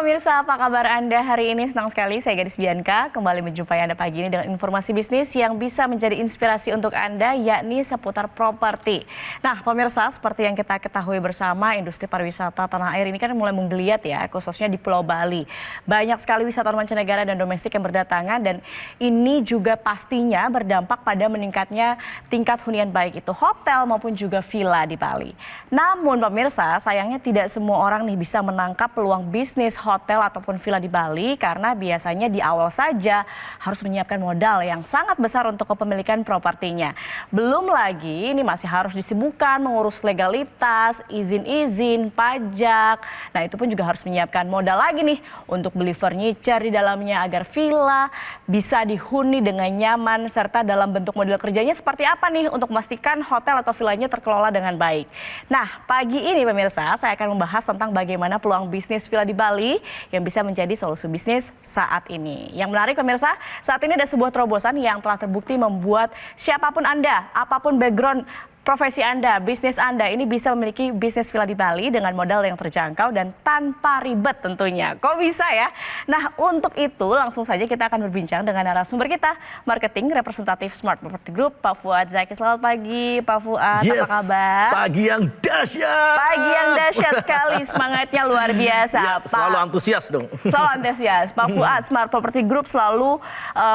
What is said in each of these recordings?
pemirsa, apa kabar Anda hari ini? Senang sekali saya Gadis Bianca kembali menjumpai Anda pagi ini dengan informasi bisnis yang bisa menjadi inspirasi untuk Anda, yakni seputar properti. Nah pemirsa, seperti yang kita ketahui bersama, industri pariwisata tanah air ini kan mulai menggeliat ya, khususnya di Pulau Bali. Banyak sekali wisatawan mancanegara dan domestik yang berdatangan dan ini juga pastinya berdampak pada meningkatnya tingkat hunian baik itu hotel maupun juga villa di Bali. Namun pemirsa, sayangnya tidak semua orang nih bisa menangkap peluang bisnis hotel ataupun villa di Bali karena biasanya di awal saja harus menyiapkan modal yang sangat besar untuk kepemilikan propertinya. Belum lagi ini masih harus disibukkan mengurus legalitas, izin-izin, pajak. Nah itu pun juga harus menyiapkan modal lagi nih untuk beli furniture di dalamnya agar villa bisa dihuni dengan nyaman serta dalam bentuk model kerjanya seperti apa nih untuk memastikan hotel atau villanya terkelola dengan baik. Nah pagi ini pemirsa saya akan membahas tentang bagaimana peluang bisnis villa di Bali yang bisa menjadi solusi bisnis saat ini. Yang menarik pemirsa, saat ini ada sebuah terobosan yang telah terbukti membuat siapapun Anda, apapun background profesi Anda, bisnis Anda ini bisa memiliki bisnis villa di Bali dengan modal yang terjangkau dan tanpa ribet tentunya. Kok bisa ya? Nah untuk itu langsung saja kita akan berbincang dengan narasumber kita, marketing representatif Smart Property Group, Pak Fuad Zaki. Selamat pagi Pak Fuad, yes, apa kabar? Pagi yang dahsyat. Pagi yang dahsyat sekali, semangatnya luar biasa. Ya, Pak. Selalu antusias dong. Selalu antusias. Pak Fuad, Smart Property Group selalu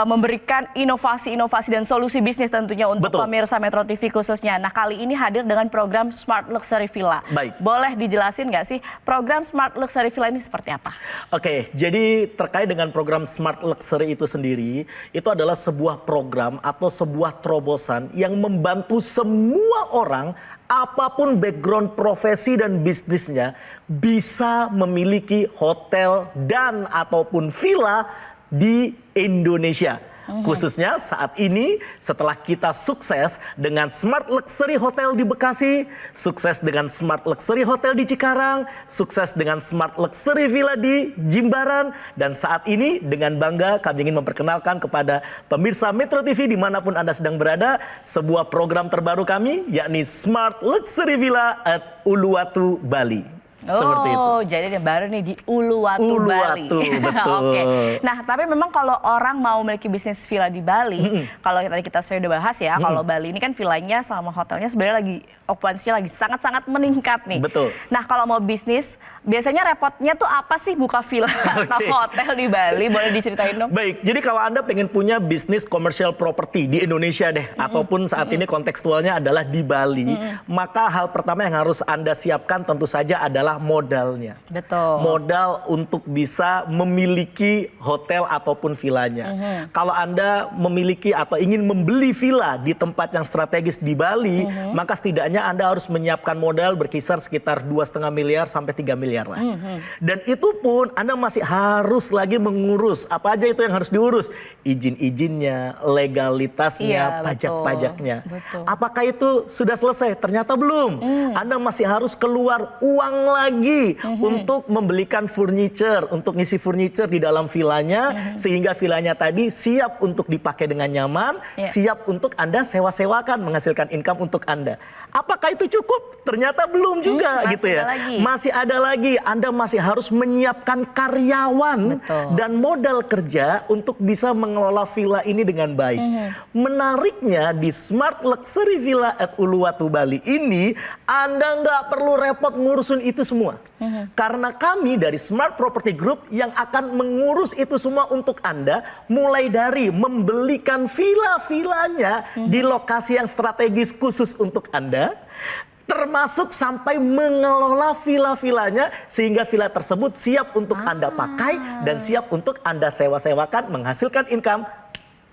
memberikan inovasi-inovasi dan solusi bisnis tentunya untuk pemirsa Metro TV khususnya. Nah kali ini hadir dengan program Smart Luxury Villa. Baik. Boleh dijelasin nggak sih program Smart Luxury Villa ini seperti apa? Oke, jadi terkait dengan program Smart Luxury itu sendiri, itu adalah sebuah program atau sebuah terobosan yang membantu semua orang apapun background profesi dan bisnisnya bisa memiliki hotel dan ataupun villa di Indonesia. Khususnya saat ini setelah kita sukses dengan Smart Luxury Hotel di Bekasi, sukses dengan Smart Luxury Hotel di Cikarang, sukses dengan Smart Luxury Villa di Jimbaran, dan saat ini dengan bangga kami ingin memperkenalkan kepada pemirsa Metro TV dimanapun Anda sedang berada, sebuah program terbaru kami yakni Smart Luxury Villa at Uluwatu, Bali. Seperti itu. Jadi yang baru nih di Uluwatu, Bali. Betul. Oke. Nah, tapi memang kalau orang mau memiliki bisnis villa di Bali, kalau tadi kita sudah bahas ya, kalau Bali ini kan villanya sama hotelnya sebenarnya lagi okupansinya lagi sangat-sangat meningkat nih. Betul. Nah, kalau mau bisnis, biasanya repotnya tuh apa sih buka villa atau hotel di Bali? Boleh diceritain dong? Baik, jadi kalau Anda pengen punya bisnis commercial property di Indonesia deh, ataupun saat ini kontekstualnya adalah di Bali, maka hal pertama yang harus Anda siapkan tentu saja adalah modalnya. Betul. Modal untuk bisa memiliki hotel ataupun villanya. Kalau Anda memiliki atau ingin membeli villa di tempat yang strategis di Bali, maka setidaknya Anda harus menyiapkan modal berkisar sekitar 2,5 miliar sampai 3 miliar lah. Dan itu pun Anda masih harus lagi mengurus apa aja itu yang harus diurus. Izin-izinnya, legalitasnya, pajak-pajaknya. Apakah itu sudah selesai? Ternyata belum. Anda masih harus keluar uang lagi untuk membelikan furniture, untuk ngisi furniture di dalam villanya, sehingga villanya tadi siap untuk dipakai dengan nyaman, siap untuk Anda sewa-sewakan, menghasilkan income untuk Anda. Apakah itu cukup? Ternyata belum juga gitu ya. Masih ada lagi, Anda masih harus menyiapkan karyawan dan modal kerja untuk bisa mengelola villa ini dengan baik. Menariknya di Smart Luxury Villa at Uluwatu, Bali ini, Anda nggak perlu repot ngurusin itu semua. Karena kami dari Smart Property Group yang akan mengurus itu semua untuk Anda, mulai dari membelikan villa-villanya di lokasi yang strategis khusus untuk Anda, termasuk sampai mengelola villa-villanya sehingga villa tersebut siap untuk Anda pakai dan siap untuk Anda sewa-sewakan menghasilkan income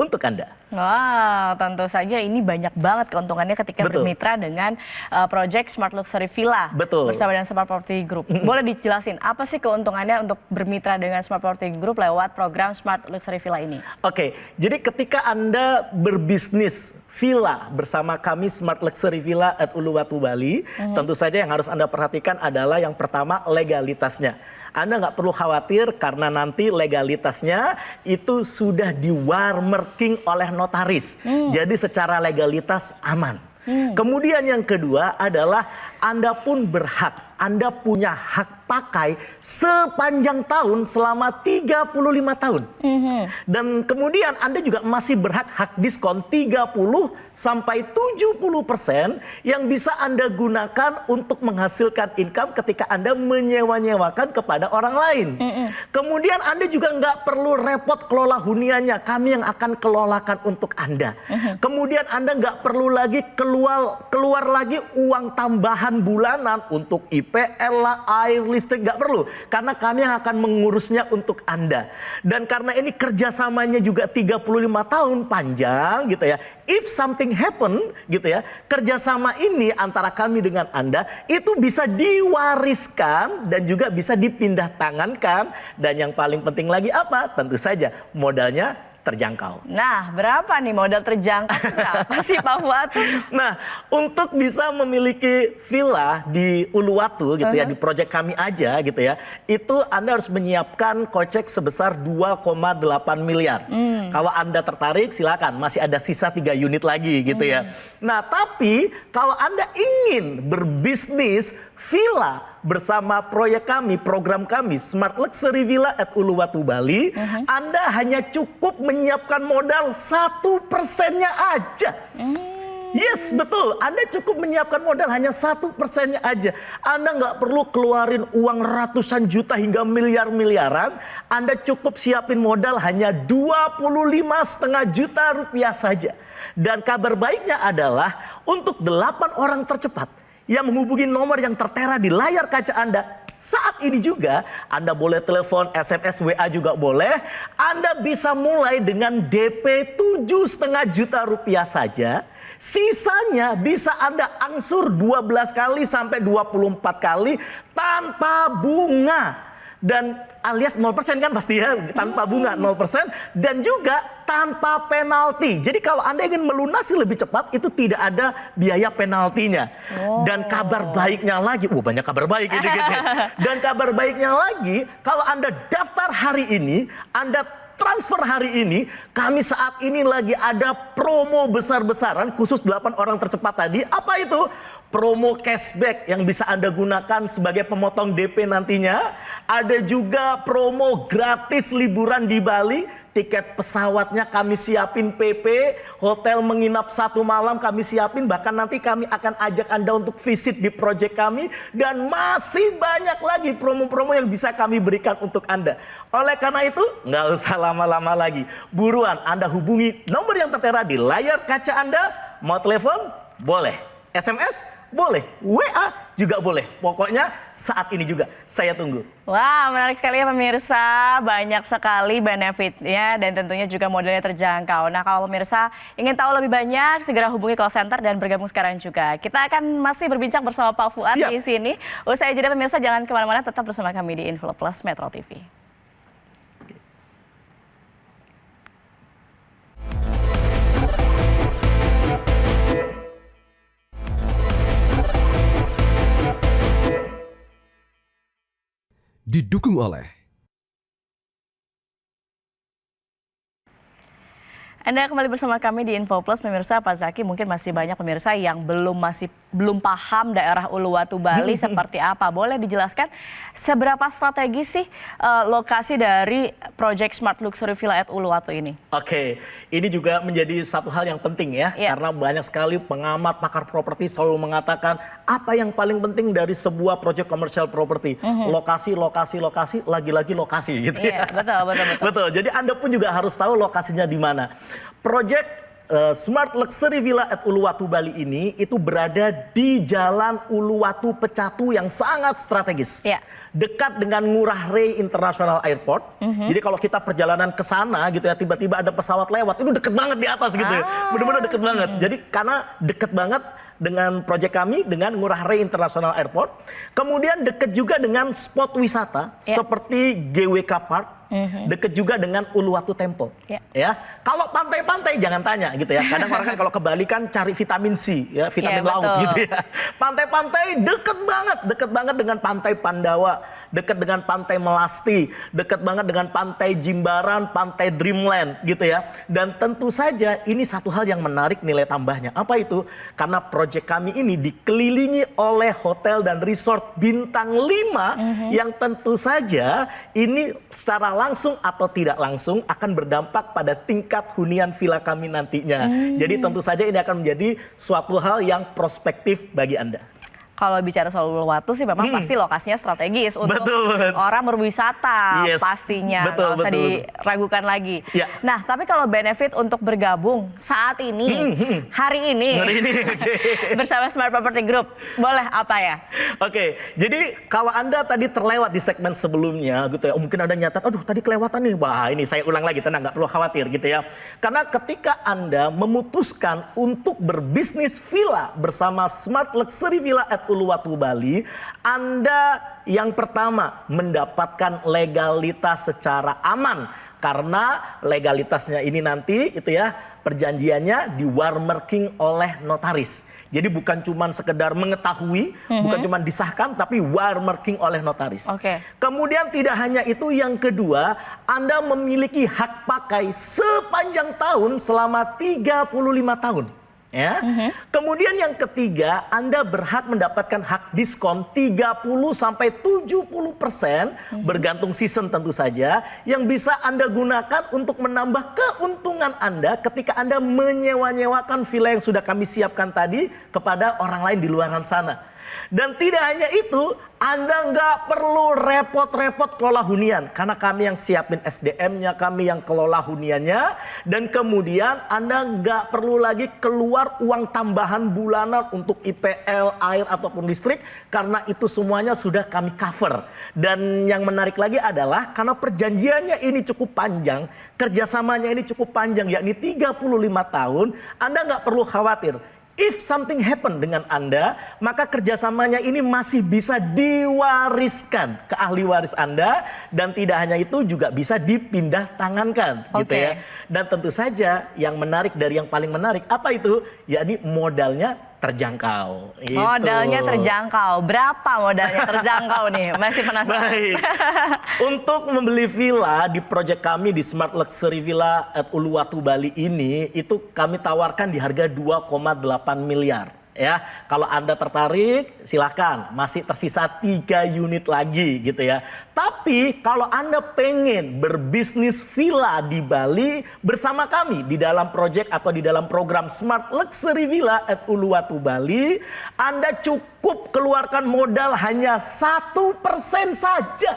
untuk Anda. Wow, tentu saja ini banyak banget keuntungannya ketika bermitra dengan Project Smart Luxury Villa bersama dengan Smart Property Group. Boleh dijelasin apa sih keuntungannya untuk bermitra dengan Smart Property Group lewat program Smart Luxury Villa ini? Oke, jadi ketika Anda berbisnis villa bersama kami Smart Luxury Villa at Uluwatu, Bali, tentu saja yang harus Anda perhatikan adalah yang pertama legalitasnya. Anda nggak perlu khawatir karena nanti legalitasnya itu sudah di-warmarking oleh notaris. Jadi secara legalitas aman. Kemudian yang kedua adalah Anda pun berhak, Anda punya hak pakai sepanjang tahun selama 35 tahun. Dan kemudian Anda juga masih berhak hak diskon 30 sampai 70% yang bisa Anda gunakan untuk menghasilkan income ketika Anda menyewa-nyewakan kepada orang lain. Kemudian Anda juga nggak perlu repot kelola huniannya, kami yang akan kelolakan untuk Anda. Kemudian Anda nggak perlu lagi keluar lagi uang tambahan bulanan untuk IPL lah, air, listrik, nggak perlu. Karena kami yang akan mengurusnya untuk Anda. Dan karena ini kerjasamanya juga 35 tahun panjang gitu ya. If something happen gitu ya, kerjasama ini antara kami dengan Anda itu bisa diwariskan dan juga bisa dipindah tangankan. Dan yang paling penting lagi apa? Tentu saja modalnya terjangkau. Nah, berapa nih modal terjangkau? Berapa sih Pak Fuad? Nah, untuk bisa memiliki villa di Uluwatu gitu ya, di proyek kami aja gitu ya, itu Anda harus menyiapkan kocek sebesar 2,8 miliar. Kalau Anda tertarik silakan, masih ada sisa 3 unit lagi gitu ya. Nah, tapi kalau Anda ingin berbisnis villa bersama proyek kami, program kami Smart Luxury Villa at Uluwatu Bali, Anda hanya cukup menyiapkan modal 1%-nya aja. Yes, betul. Anda cukup menyiapkan modal hanya 1%-nya aja. Anda nggak perlu keluarin uang ratusan juta hingga miliar-miliaran. Anda cukup siapin modal hanya 25,5 juta rupiah saja. Dan kabar baiknya adalah untuk 8 orang tercepat yang menghubungi nomor yang tertera di layar kaca Anda. Saat ini juga Anda boleh telepon, SMS, WA juga boleh. Anda bisa mulai dengan DP 7,5 juta rupiah saja. Sisanya bisa Anda angsur 12 kali sampai 24 kali tanpa bunga. Dan alias 0% kan pasti ya, tanpa bunga 0% dan juga tanpa penalti. Jadi kalau Anda ingin melunasi lebih cepat itu tidak ada biaya penaltinya. Dan kabar baiknya lagi, banyak kabar baik ini gitu. Dan kabar baiknya lagi, kalau Anda daftar hari ini, Anda transfer hari ini, kami saat ini lagi ada promo besar-besaran khusus 8 orang tercepat tadi. Apa itu? Promo cashback yang bisa Anda gunakan sebagai pemotong DP nantinya. Ada juga promo gratis liburan di Bali. Tiket pesawatnya kami siapin PP, hotel menginap 1 malam kami siapin, bahkan nanti kami akan ajak Anda untuk visit di proyek kami, dan masih banyak lagi promo-promo yang bisa kami berikan untuk Anda. Oleh karena itu, nggak usah lama-lama lagi. Buruan Anda hubungi nomor yang tertera di layar kaca Anda. Mau telepon? Boleh. SMS? Boleh. WA juga boleh. Pokoknya saat ini juga saya tunggu. Wah, menarik sekali ya pemirsa. Banyak sekali benefitnya dan tentunya juga modelnya terjangkau. Nah, kalau pemirsa ingin tahu lebih banyak, segera hubungi call center dan bergabung sekarang juga. Kita akan masih berbincang bersama Pak Fuad di sini. Usai jeda pemirsa, jangan kemana-mana, tetap bersama kami di Info Plus Metro TV. Didukung oleh Anda kembali bersama kami di Info Plus, pemirsa. Pak Zaki, mungkin masih banyak pemirsa yang belum paham daerah Uluwatu Bali seperti apa. Boleh dijelaskan seberapa strategis sih lokasi dari proyek Smart Luxury Villa at Uluwatu ini? Oke, ini juga menjadi satu hal yang penting ya, karena banyak sekali pengamat pakar properti selalu mengatakan apa yang paling penting dari sebuah proyek komersial properti, lokasi, lagi-lagi lokasi gitu ya. Betul. Jadi Anda pun juga harus tahu lokasinya di mana. Proyek Smart Luxury Villa at Uluwatu Bali ini itu berada di Jalan Uluwatu Pecatu yang sangat strategis. Dekat dengan Ngurah Rai International Airport. Jadi kalau kita perjalanan ke sana gitu ya, tiba-tiba ada pesawat lewat, itu deket banget di atas gitu ya. Benar-benar deket banget. Jadi karena deket banget dengan proyek kami dengan Ngurah Rai International Airport. Kemudian deket juga dengan spot wisata seperti GWK Park, deket juga dengan Uluwatu Tempo. Ya, kalau pantai-pantai jangan tanya gitu ya. Kadang orang kan kalau ke Bali kan cari vitamin C, ya vitamin laut betul. gitu ya. Pantai-pantai deket banget dengan Pantai Pandawa, deket dengan Pantai Melasti, deket banget dengan Pantai Jimbaran, Pantai Dreamland gitu ya. Dan tentu saja ini satu hal yang menarik nilai tambahnya. Apa itu? Karena proyek kami ini dikelilingi oleh hotel dan resort bintang 5 yang tentu saja ini secara langsung atau tidak langsung akan berdampak pada tingkat hunian villa kami nantinya. Jadi tentu saja ini akan menjadi suatu hal yang prospektif bagi Anda. Kalau bicara soal Uluwatu sih memang pasti lokasinya strategis untuk orang berwisata pastinya. Nggak usah diragukan lagi. Nah, tapi kalau benefit untuk bergabung saat ini, hari ini bersama Smart Property Group, boleh apa ya? Oke, jadi kalau Anda tadi terlewat di segmen sebelumnya gitu ya, mungkin Anda nyatat, aduh tadi kelewatan nih, wah ini saya ulang lagi, tenang, nggak perlu khawatir gitu ya. Karena ketika Anda memutuskan untuk berbisnis villa bersama Smart Luxury Villa at Uluwatu Bali, Anda yang pertama mendapatkan legalitas secara aman. Karena legalitasnya ini nanti itu ya perjanjiannya di watermarking oleh notaris. Jadi bukan cuma sekedar mengetahui, bukan cuma disahkan, tapi watermarking oleh notaris. Kemudian tidak hanya itu, yang kedua, Anda memiliki hak pakai sepanjang tahun selama 35 tahun. Ya. Kemudian yang ketiga, Anda berhak mendapatkan hak diskon 30-70% bergantung season tentu saja, yang bisa Anda gunakan untuk menambah keuntungan Anda ketika Anda menyewa-nyewakan villa yang sudah kami siapkan tadi kepada orang lain di luar sana. Dan tidak hanya itu, Anda nggak perlu repot-repot kelola hunian. Karena kami yang siapin SDM-nya, kami yang kelola huniannya. Dan kemudian Anda nggak perlu lagi keluar uang tambahan bulanan untuk IPL, air, ataupun listrik. Karena itu semuanya sudah kami cover. Dan yang menarik lagi adalah karena perjanjiannya ini cukup panjang, kerjasamanya ini cukup panjang, yakni 35 tahun, Anda nggak perlu khawatir. If something happen dengan Anda, maka kerjasamanya ini masih bisa diwariskan ke ahli waris Anda, dan tidak hanya itu juga bisa dipindah tangankan, gitu ya. Dan tentu saja yang menarik dari yang paling menarik apa itu? Yakni modalnya terjangkau. Modalnya terjangkau. Berapa modalnya terjangkau nih? Masih penasaran. Baik. Untuk membeli villa di proyek kami di Smart Luxury Villa at Uluwatu Bali ini, itu kami tawarkan di harga 2,8 miliar. Ya, kalau Anda tertarik silahkan, masih tersisa 3 unit lagi gitu ya. Tapi kalau Anda pengen berbisnis villa di Bali bersama kami di dalam proyek atau di dalam program Smart Luxury Villa at Uluwatu Bali, Anda cukup keluarkan modal hanya 1% saja.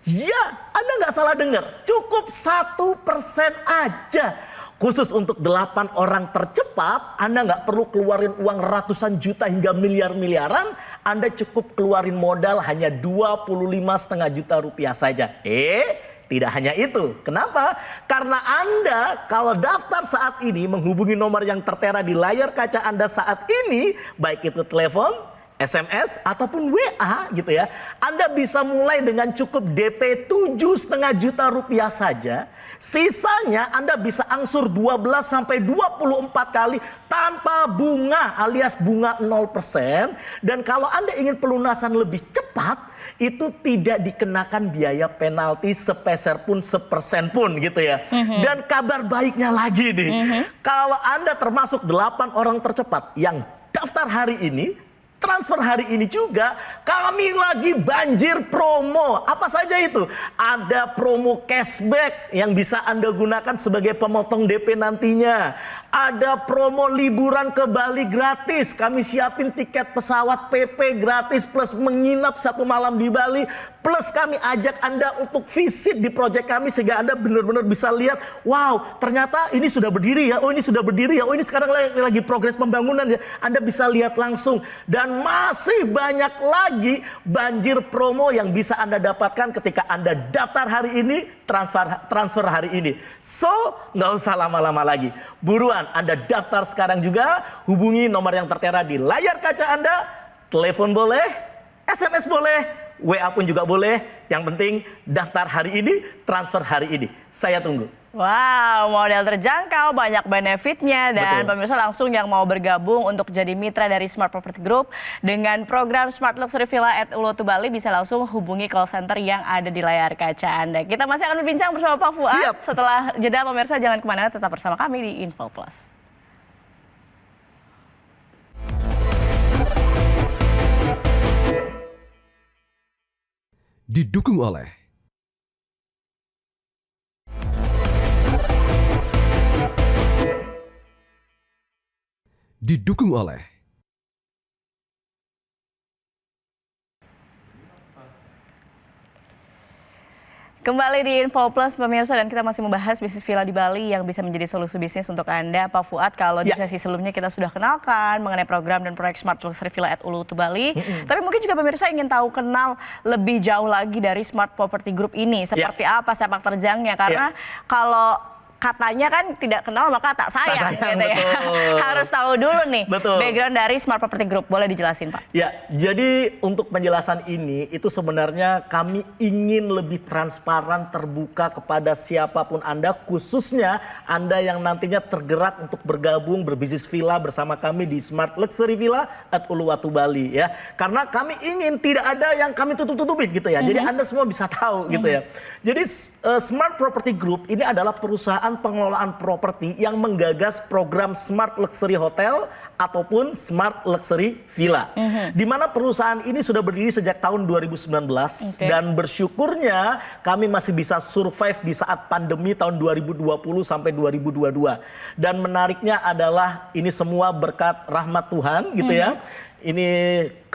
Ya, Anda nggak salah dengar, cukup 1% aja. Khusus untuk 8 orang tercepat, Anda nggak perlu keluarin uang ratusan juta hingga miliar-miliaran. Anda cukup keluarin modal hanya 25,5 juta rupiah saja. Tidak hanya itu. Kenapa? Karena Anda kalau daftar saat ini menghubungi nomor yang tertera di layar kaca Anda saat ini, baik itu telepon, SMS ataupun WA gitu ya. Anda bisa mulai dengan cukup DP 7,5 juta rupiah saja. Sisanya Anda bisa angsur 12-24 kali tanpa bunga alias bunga 0%. Dan kalau Anda ingin pelunasan lebih cepat, itu tidak dikenakan biaya penalti sepeser pun, sepersen pun gitu ya. Dan kabar baiknya lagi nih, kalau Anda termasuk 8 orang tercepat yang daftar hari ini, transfer hari ini juga, kami lagi banjir promo. Apa saja itu? Ada promo cashback yang bisa Anda gunakan sebagai pemotong DP nantinya. Ada promo liburan ke Bali gratis. Kami siapin tiket pesawat PP gratis plus menginap 1 malam di Bali. Plus kami ajak Anda untuk visit di proyek kami sehingga Anda benar-benar bisa lihat, wow ternyata ini sudah berdiri ya, oh ini sudah berdiri ya, oh ini sekarang lagi progres pembangunan ya. Anda bisa lihat langsung. Dan masih banyak lagi banjir promo yang bisa Anda dapatkan ketika Anda daftar hari ini, transfer hari ini. So, nggak usah lama-lama lagi. Buruan, Anda daftar sekarang juga. Hubungi nomor yang tertera di layar kaca Anda. Telepon boleh, SMS boleh, WA pun juga boleh. Yang penting daftar hari ini, transfer hari ini. Saya tunggu. Wow, model terjangkau, banyak benefitnya, dan Betul. pemirsa langsung yang mau bergabung untuk jadi mitra dari Smart Property Group dengan program Smart Luxury Villa at Uluwatu Bali bisa langsung hubungi call center yang ada di layar kaca Anda. Kita masih akan berbincang bersama Pak Fuad. Siap. Setelah jeda, pemirsa jangan kemana-mana, tetap bersama kami di Info Plus. Didukung oleh Kembali di Info Plus pemirsa, dan kita masih membahas bisnis villa di Bali yang bisa menjadi solusi bisnis untuk Anda. Pak Fuad, kalau di sesi sebelumnya kita sudah kenalkan mengenai program dan proyek Smart Luxury Villa at Uluwatu Bali. Tapi mungkin juga pemirsa ingin tahu kenal lebih jauh lagi dari Smart Property Group ini. Seperti apa sepak terjangnya, karena kalau katanya kan tidak kenal maka tak sayang, gitu ya. Harus tahu dulu nih background dari Smart Property Group. Boleh dijelasin, Pak? Ya, jadi untuk penjelasan ini itu sebenarnya kami ingin lebih transparan, terbuka kepada siapapun Anda, khususnya Anda yang nantinya tergerak untuk bergabung berbisnis villa bersama kami di Smart Luxury Villa at Uluwatu Bali ya. Karena kami ingin tidak ada yang kami tutup-tutupin gitu ya. Jadi Anda semua bisa tahu gitu ya. Jadi Smart Property Group ini adalah perusahaan pengelolaan properti yang menggagas program Smart Luxury Hotel ataupun Smart Luxury Villa. Di mana perusahaan ini sudah berdiri sejak tahun 2019 dan bersyukurnya kami masih bisa survive di saat pandemi tahun 2020 sampai 2022. Dan menariknya adalah ini semua berkat rahmat Tuhan gitu ya. Ini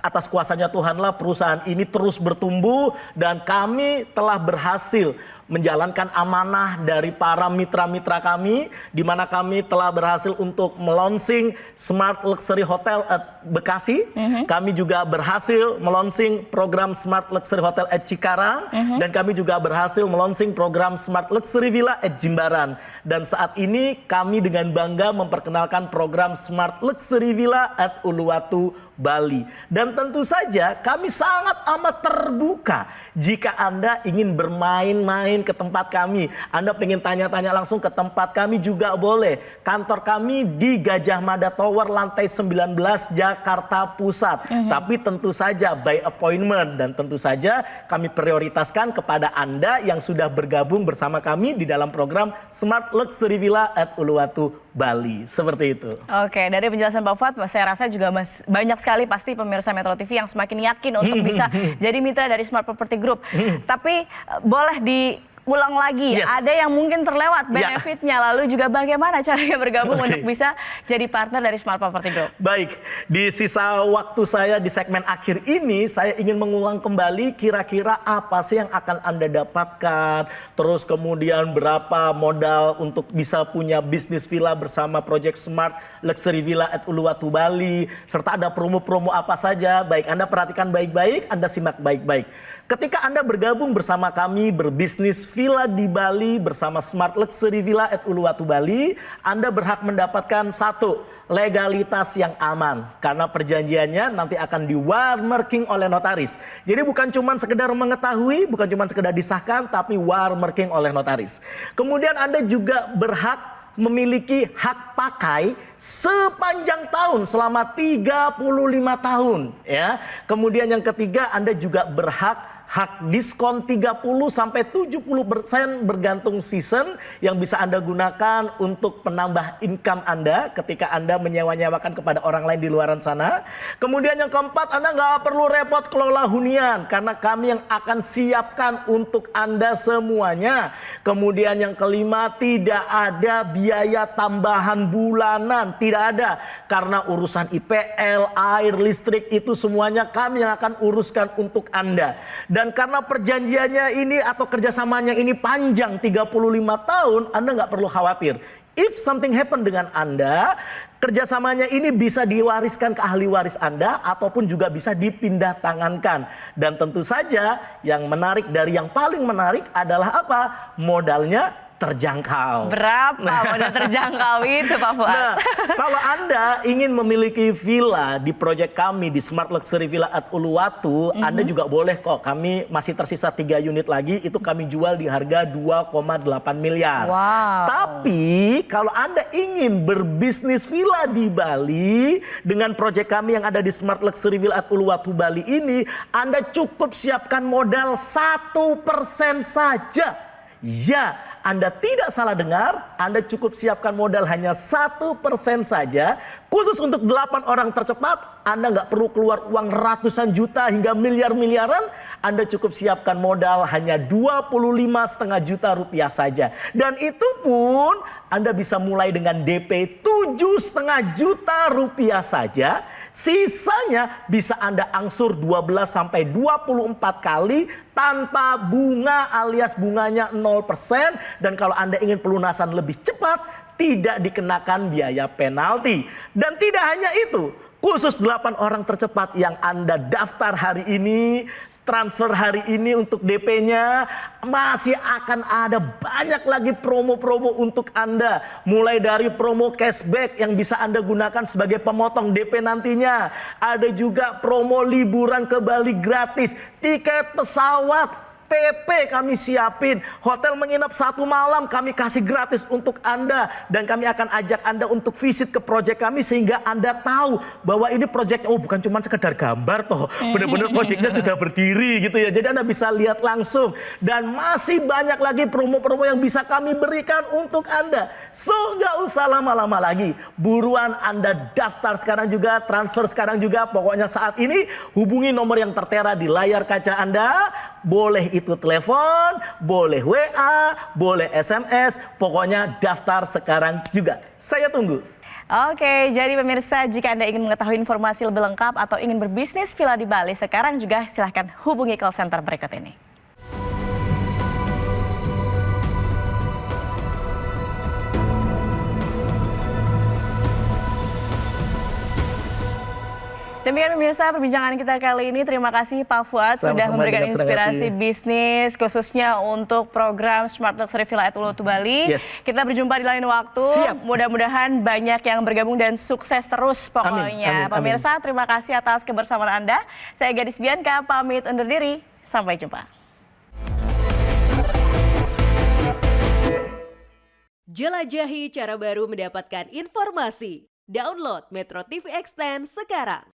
atas kuasanya Tuhanlah perusahaan ini terus bertumbuh dan kami telah berhasil menjalankan amanah dari para mitra-mitra kami, di mana kami telah berhasil untuk melonsing Smart Luxury Hotel at Bekasi. Kami juga berhasil melonsing program Smart Luxury Hotel at Cikarang, dan kami juga berhasil melonsing program Smart Luxury Villa at Jimbaran. Dan saat ini kami dengan bangga memperkenalkan program Smart Luxury Villa at Uluwatu Bali. Dan tentu saja kami sangat amat terbuka jika Anda ingin bermain-main ke tempat kami. Anda pengen tanya-tanya langsung ke tempat kami juga boleh. Kantor kami di Gajah Mada Tower lantai 19 Jakarta Pusat. Tapi tentu saja by appointment, dan tentu saja kami prioritaskan kepada Anda yang sudah bergabung bersama kami di dalam program Smart Luxury Villa at Uluwatu Bali. Seperti itu. Oke, dari penjelasan Pak Fuad, saya rasa juga banyak sekali pasti pemirsa Metro TV yang semakin yakin untuk bisa jadi mitra dari Smart Property Group. Tapi boleh diulang lagi, ada yang mungkin terlewat benefitnya, lalu juga bagaimana caranya bergabung untuk bisa jadi partner dari Smart Property Group. Baik, di sisa waktu saya di segmen akhir ini, saya ingin mengulang kembali kira-kira apa sih yang akan Anda dapatkan, terus kemudian berapa modal untuk bisa punya bisnis villa bersama Project Smart Luxury Villa at Uluwatu Bali, serta ada promo-promo apa saja. Baik, Anda perhatikan baik-baik, Anda simak baik-baik. Ketika Anda bergabung bersama kami berbisnis villa di Bali bersama Smart Luxury Villa at Uluwatu Bali, Anda berhak mendapatkan satu, legalitas yang aman. Karena perjanjiannya nanti akan di watermarking oleh notaris. Jadi bukan cuma sekedar mengetahui, bukan cuma sekedar disahkan, tapi watermarking oleh notaris. Kemudian Anda juga berhak memiliki hak pakai sepanjang tahun selama 35 tahun ya. Kemudian yang ketiga, Anda juga berhak hak diskon 30-70% bergantung season yang bisa Anda gunakan untuk penambah income Anda ketika Anda menyewa-nyewakan kepada orang lain di luar sana. Kemudian yang keempat, Anda nggak perlu repot kelola hunian karena kami yang akan siapkan untuk Anda semuanya. Kemudian yang kelima, tidak ada biaya tambahan bulanan, tidak ada, karena urusan IPL, air, listrik itu semuanya kami yang akan uruskan untuk Anda. Dan karena perjanjiannya ini atau kerjasamanya ini panjang 35 tahun, Anda nggak perlu khawatir. If something happen dengan Anda, kerjasamanya ini bisa diwariskan ke ahli waris Anda ataupun juga bisa dipindah tangankan. Dan tentu saja yang menarik dari yang paling menarik adalah apa? Modalnya terjangkau. Berapa modal terjangkau itu Pak Fuad? Nah, kalau Anda ingin memiliki villa di proyek kami di Smart Luxury Villa at Uluwatu, Anda juga boleh kok. Kami masih tersisa 3 unit lagi, itu kami jual di harga 2,8 miliar. Wow. Tapi kalau Anda ingin berbisnis villa di Bali dengan proyek kami yang ada di Smart Luxury Villa at Uluwatu Bali ini, Anda cukup siapkan modal 1% saja. Ya, Anda tidak salah dengar, Anda cukup siapkan modal hanya 1% saja. Khusus untuk 8 orang tercepat, Anda nggak perlu keluar uang ratusan juta hingga miliar-miliaran. Anda cukup siapkan modal hanya 25,5 juta rupiah saja. Dan itu pun Anda bisa mulai dengan DP 7,5 juta rupiah saja. Sisanya bisa Anda angsur 12 sampai 24 kali tanpa bunga alias bunganya 0%. Dan kalau Anda ingin pelunasan lebih cepat, tidak dikenakan biaya penalti. Dan tidak hanya itu, khusus 8 orang tercepat yang Anda daftar hari ini, transfer hari ini untuk DP-nya, masih akan ada banyak lagi promo-promo untuk Anda. Mulai dari promo cashback yang bisa Anda gunakan sebagai pemotong DP nantinya. Ada juga promo liburan ke Bali gratis, tiket pesawat, PP kami siapin, hotel menginap 1 malam kami kasih gratis untuk Anda. Dan kami akan ajak Anda untuk visit ke proyek kami sehingga Anda tahu bahwa ini proyek, oh bukan cuma sekedar gambar toh, benar-benar proyeknya sudah berdiri gitu ya. Jadi Anda bisa lihat langsung. Dan masih banyak lagi promo-promo yang bisa kami berikan untuk Anda. So nggak usah lama-lama lagi, buruan Anda daftar sekarang juga, transfer sekarang juga. Pokoknya saat ini hubungi nomor yang tertera di layar kaca Anda. Boleh itu telepon, boleh WA, boleh SMS, pokoknya daftar sekarang juga. Saya tunggu. Oke, jadi pemirsa, jika Anda ingin mengetahui informasi lebih lengkap atau ingin berbisnis villa di Bali sekarang juga, silahkan hubungi call center berikut ini. Demikian pemirsa perbincangan kita kali ini. Terima kasih Pak Fuad sudah memberikan inspirasi bisnis khususnya untuk program Smart Luxury Villa at Uluwatu Bali. Yes. Kita berjumpa di lain waktu. Siap. Mudah-mudahan banyak yang bergabung dan sukses terus pokoknya. Amin, amin, Pemirsa, terima kasih atas kebersamaan Anda. Saya Gadis Bianca, pamit undur diri. Sampai jumpa. Jelajahi cara baru mendapatkan informasi. Download Metro TV Extend sekarang.